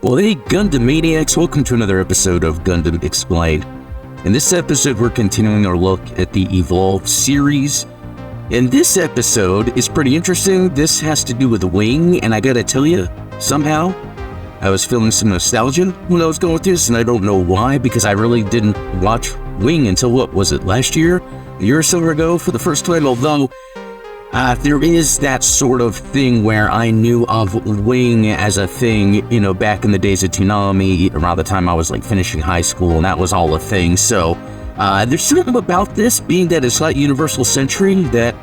Well, hey, Gundam Maniacs, welcome to another episode of Gundam Explained. In this episode, we're continuing our look at the Evolve series. And this episode is pretty interesting. This has to do with Wing, and I gotta tell you, somehow, I was feeling some nostalgia when I was going through this, and I don't know why, because I really didn't watch Wing until, what was it, last year? A year or so ago for the first time, although there is that sort of thing where I knew of Wing as a thing, you know, back in the days of Toonami, around the time I was like finishing high school, and that was all a thing. So there's something about this, being that it's not Universal Century, that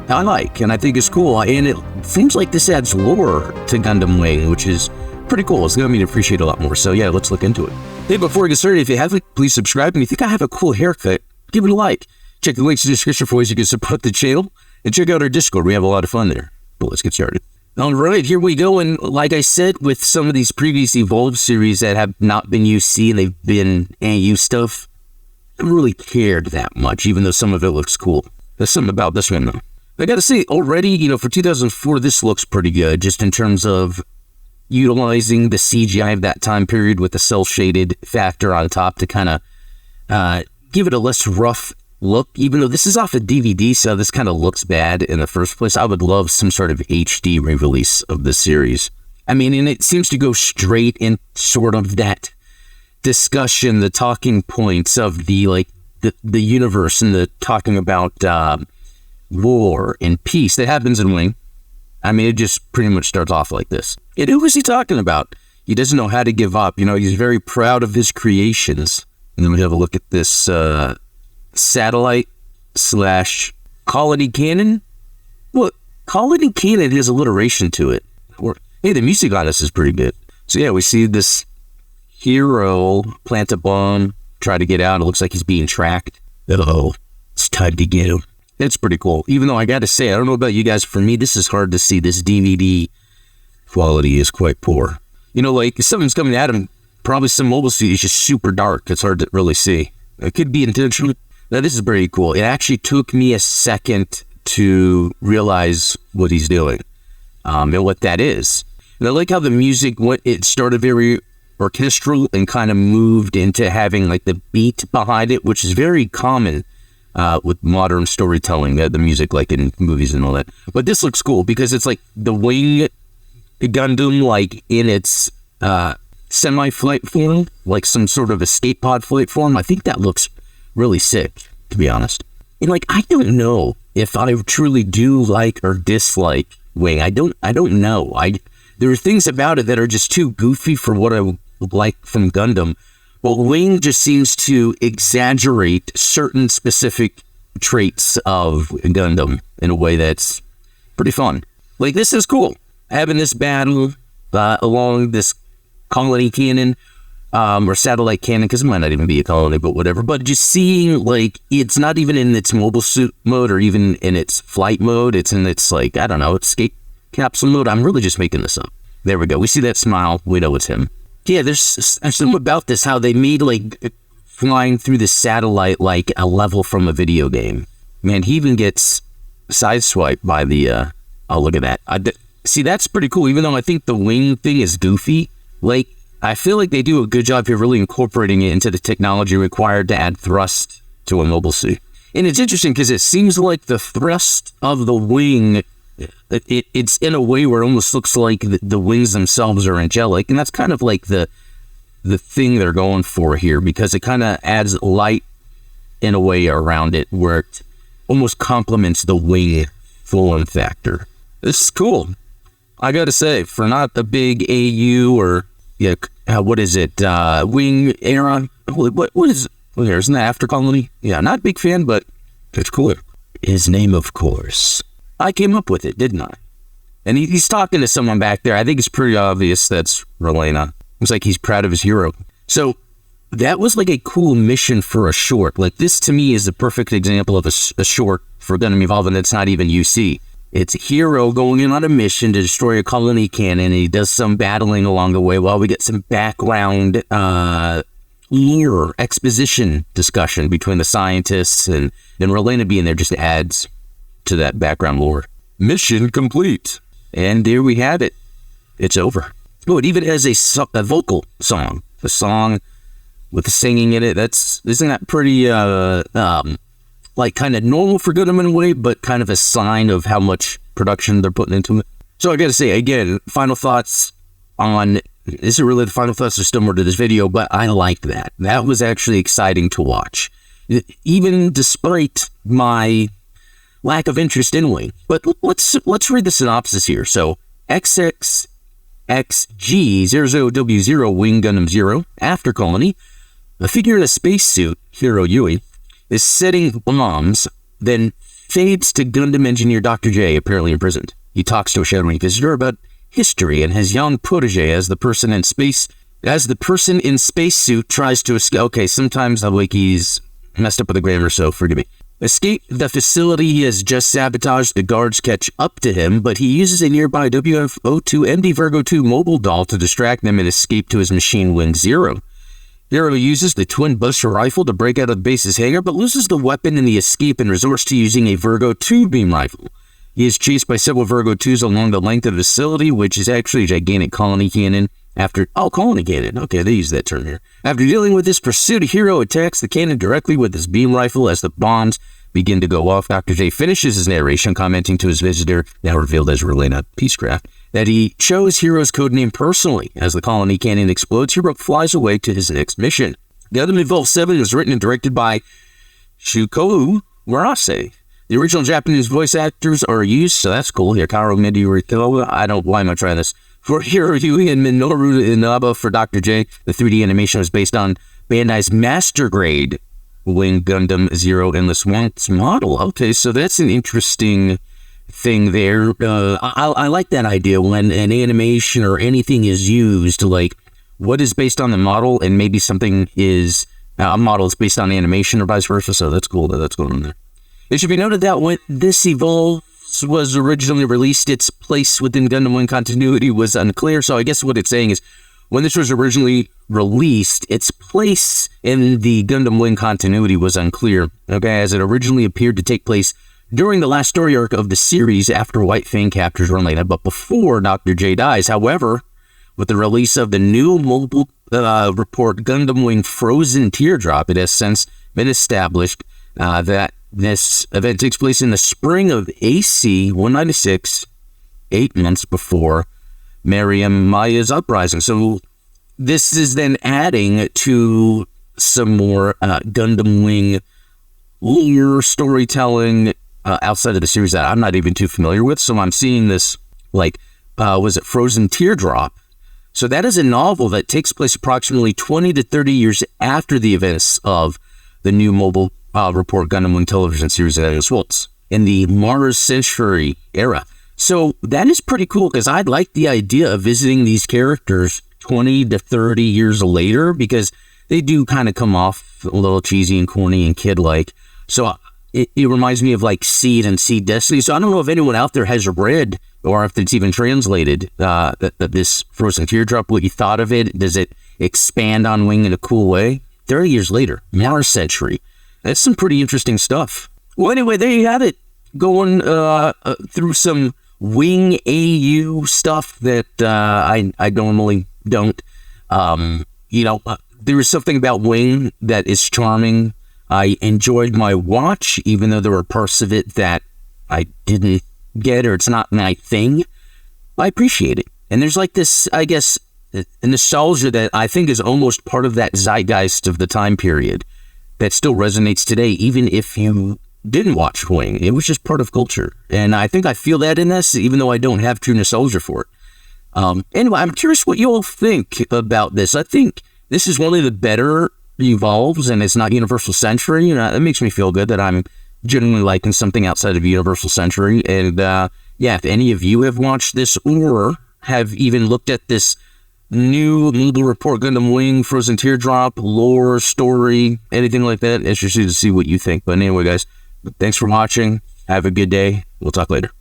I like, and I think it's cool. And it seems like this adds lore to Gundam Wing, which is pretty cool. It's going to make me appreciate a lot more. So yeah, let's look into it. Hey, before we get started, if you haven't, please subscribe. And if you think I have a cool haircut, give it a like. Check the links in the description for ways you can support the channel. And check out our Discord. We have a lot of fun there. But let's get started. All right, here we go. And like I said, with some of these previous Evolve series that have not been UC, they've been AU stuff, I haven't really cared that much, even though some of it looks cool. There's something about this one, though. I gotta say, already, you know, for 2004, this looks pretty good, just in terms of utilizing the CGI of that time period with the cel-shaded factor on top to kind of give it a less rough look. Even though this is off a DVD, so this kind of looks bad in the first place, I would love some sort of HD re-release of this series. I mean, and it seems to go straight in sort of that discussion, the talking points of the, like, the universe and the talking about war and peace that happens in Wing. I mean, it just pretty much starts off like this. And who is he talking about? He doesn't know how to give up. You know, he's very proud of his creations. And then we have a look at this satellite / colony cannon. Well, colony cannon has alliteration to it. Or, hey, the music on this is pretty good. So yeah, we see this hero plant a bomb, try to get out. It looks like he's being tracked. Oh, it's time to get him. That's pretty cool. Even though I gotta say, I don't know about you guys, for me, this is hard to see. This DVD quality is quite poor. You know, like, if something's coming at him, probably some mobile suit is just super dark. It's hard to really see. It could be intentional. Now, this is pretty cool. It actually took me a second to realize what he's doing, and what that is. And I like how the music, it started very orchestral and kind of moved into having, like, the beat behind it, which is very common with modern storytelling, the music, like in movies and all that. But this looks cool because it's like the Wing Gundam, like in its semi-flight form, like some sort of escape pod flight form. I think that looks really sick, to be honest. And like, I don't know if I truly do like or dislike Wing. I don't know. There are things about it that are just too goofy for what I like from Gundam. But Wing just seems to exaggerate certain specific traits of Gundam in a way that's pretty fun. Like, this is cool. Having this battle along this colony cannon, or satellite cannon, because it might not even be a colony, but whatever. But just seeing, like, it's not even in its mobile suit mode or even in its flight mode. It's in its, like, I don't know, escape capsule mode. I'm really just making this up. There we go. We see that smile. We know it's him. Yeah, there's something about this, how they made, like, flying through the satellite like a level from a video game. Man, he even gets sideswiped by the, oh, look at that. See, that's pretty cool, even though I think the Wing thing is goofy. Like, I feel like they do a good job here really incorporating it into the technology required to add thrust to a mobile suit. And it's interesting because it seems like the thrust of the Wing, it's in a way where it almost looks like the wings themselves are angelic, and that's kind of like the thing they're going for here, because it kind of adds light in a way around it where it almost complements the Wing form factor. This is cool, I gotta say, for not the big AU or what is it, Wing era. What is it? Well, isn't that After Colony? Yeah, not a big fan, but it's cool. His name, of course. I came up with it, didn't I? And he's talking to someone back there. I think it's pretty obvious that's Relena. Looks like he's proud of his hero. So that was like a cool mission for a short. Like, this to me is a perfect example of a short for Gundam Evolve, and it's not even UC. It's a hero going in on a mission to destroy a colony cannon, and he does some battling along the way while we get some background exposition discussion between the scientists, and then Relena being there just adds to that background lore. Mission complete. And there we have it. It's over. Oh, it even has a vocal song. A song with the singing in it. Isn't that pretty, like kind of normal for Gundam in a way, but kind of a sign of how much production they're putting into it. So I gotta say, again, final thoughts on, this is really the final thoughts are still more to this video, but I liked that. That was actually exciting to watch. Even despite my lack of interest in Wing. But let's read the synopsis here. So, XXXG00W0 Wing Gundam 0, After Colony, a figure in a spacesuit, Hiro Yui, is setting bombs, then fades to Gundam engineer Dr. J, apparently imprisoned. He talks to a shadowy visitor about history and his young protege as the person in spacesuit tries to escape. Okay, sometimes the wiki's messed up with the grammar, so forgive me. Escape the facility he has just sabotaged. The guards catch up to him, but he uses a nearby WF-02 MD Virgo 2 mobile doll to distract them and escape to his machine Wing 0. Hiro uses the twin Buster rifle to break out of the base's hangar, but loses the weapon in the escape and resorts to using a Virgo 2 beam rifle. He is chased by several Virgo 2s along the length of the facility, which is actually a gigantic colony cannon. Colony cannon. Okay, they use that term here. After dealing with this pursuit, Hiro attacks the cannon directly with his beam rifle as the bombs begin to go off. Dr. J finishes his narration, commenting to his visitor, now revealed as Relena Peacecraft, that he chose Hiro's codename personally. As the colony cannon explodes, Hiro flies away to his next mission. Gundam Evolve 7 was written and directed by Shukou Warase. The original Japanese voice actors are used, so that's cool. Hikaru Midorito, why am I trying this? For Hiro Yui and Minoru Inaba for Dr. J. The 3D animation was based on Bandai's Master Grade Wing Gundam 0 Endless Wants model. Okay, so that's an interesting thing there. I like that idea when an animation or anything is used, like what is based on the model and maybe something is, a model is based on animation or vice versa, so that's cool that that's going on there. It should be noted that when this Evolve was originally released, its place within Gundam Wing continuity was unclear. So I guess what it's saying is, when this was originally released, its place in the Gundam Wing continuity was unclear, okay, as it originally appeared to take place during the last story arc of the series after White Fang captures Relena, but before Dr. J dies. However, with the release of the new mobile report Gundam Wing Frozen Teardrop, it has since been established that this event takes place in the spring of AC 196, 8 months before Mariam Maya's uprising. So this is then adding to some more Gundam Wing lore storytelling outside of the series that I'm not even too familiar with. So I'm seeing this, like, was it Frozen Teardrop? So that is a novel that takes place approximately 20 to 30 years after the events of the new mobile report Gundam Wing television series that is Waltz in the Mars Century era. So that is pretty cool, because I'd like the idea of visiting these characters 20 to 30 years later, because they do kind of come off a little cheesy and corny and kid-like. So it reminds me of like Seed and Seed Destiny. So I don't know if anyone out there has read, or if it's even translated, this Frozen Teardrop, what you thought of it. Does it expand on Wing in a cool way? 30 years later, Mars Century. That's some pretty interesting stuff. Well, anyway, there you have it. Going through some Wing AU stuff that I normally don't. There is something about Wing that is charming. I enjoyed my watch, even though there were parts of it that I didn't get, or it's not my thing. I appreciate it. And there's like this, I guess, a nostalgia that I think is almost part of that zeitgeist of the time period that still resonates today, even if you didn't watch Wing. It was just part of culture. And I think I feel that in this, even though I don't have true nostalgia for it. Anyway, I'm curious what you all think about this. I think this is one of the better Evolves, and it's not Universal Century. That makes me feel good that I'm genuinely liking something outside of Universal Century. And if any of you have watched this or have even looked at this new mobile report Gundam Wing Frozen Teardrop, lore, story, anything like that, interested to see what you think. But anyway, guys, thanks for watching. Have a good day. We'll talk later.